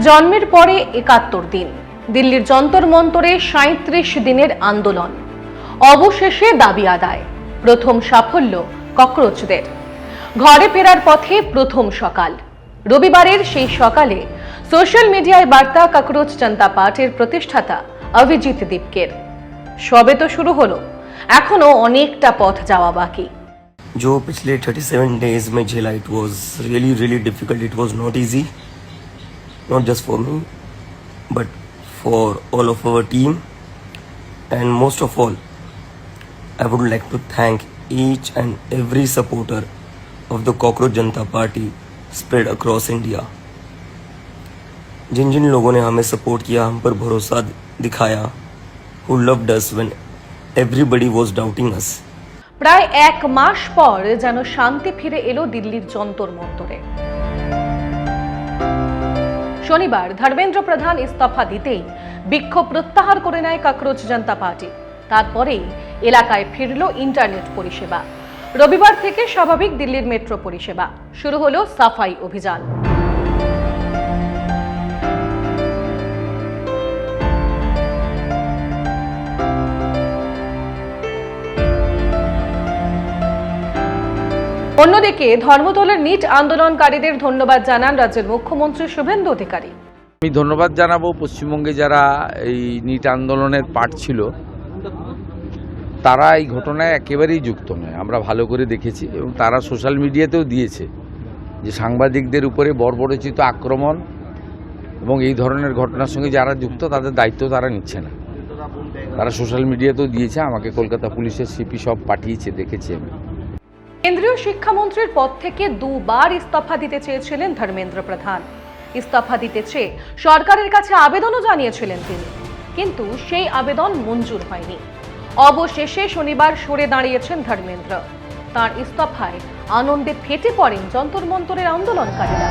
জন্মের পরে ৭১ দিন, দিল্লির যন্তর মন্তরে ৩৭ দিনের আন্দোলন, অবশেষে দাবি আদায়। প্রথম সাফল্য ককরোচদের। ঘরে ফেরার পথে প্রথম সকাল। রবিবারের সেই সকালে সোশ্যাল মিডিয়ায় বার্তা ককরোচ জনতা পার্টির প্রতিষ্ঠাতা অভিজিৎ দীপকের। সবে তো শুরু হলো, এখনো অনেকটা পথ যাওয়া বাকি। जो पिछले 37 डेज में झेला, it was really difficult. It was not easy, not just for me but for all of our team, and most of all I would like to thank each and every supporter of the Cockroach Janata Party spread across India. जिन जिन लोगों ने हमें support किया, हम पर भरोसा दिखाया, who loved us when everybody was doubting us. প্রায় ১ মাস পর যেন শান্তি ফিরে এলো দিল্লির যন্তর মন্তরে। শনিবার ধর্মেন্দ্র প্রধান ইস্তফা দিতেই বিক্ষোভ প্রত্যাহার করে নেয় ককরোচ জনতা পার্টি। তারপরেই এলাকায় ফিরল ইন্টারনেট পরিষেবা। রবিবার থেকে স্বাভাবিক দিল্লির মেট্রো পরিষেবা। শুরু হলো সাফাই অভিযান। অন্যদিকে ধর্মতলার নিট আন্দোলনকারীদের ধন্যবাদ জানান রাজ্যের মুখ্যমন্ত্রী শুভেন্দু অধিকারী। আমি ধন্যবাদ জানাবো পশ্চিমবঙ্গে যারা এই নিট আন্দোলনের পার্ট ছিল, তারা এই ঘটনায় একেবারেই যুক্ত নয়। আমরা ভালো করে দেখেছি এবং তারা সোশ্যাল মিডিয়াতেও দিয়েছে যে সাংবাদিকদের উপরে বর্বরচিত আক্রমণ এবং এই ধরনের ঘটনার সঙ্গে যারা যুক্ত তাদের দায়িত্ব তারা নিচ্ছে না। তারা সোশ্যাল মিডিয়াতেও দিয়েছে, আমাকে কলকাতা পুলিশের সিপি সব পাঠিয়েছে, দেখেছি আমি। কেন্দ্রীয় শিক্ষামন্ত্রীর পদ থেকে দুবার ইস্তফা দিতে চেয়েছিলেন ধর্মেন্দ্র প্রধান। ইস্তফা দিতে চেয়ে সরকারের কাছে আবেদনও জানিয়েছিলেন তিনি, কিন্তু সেই আবেদন মঞ্জুর হয়নি। অবশেষে শনিবার সরে দাঁড়িয়েছেন ধর্মেন্দ্র। তার ইস্তফায় আনন্দে ফেটে পড়েন যন্তর মন্তরের আন্দোলনকারীরা।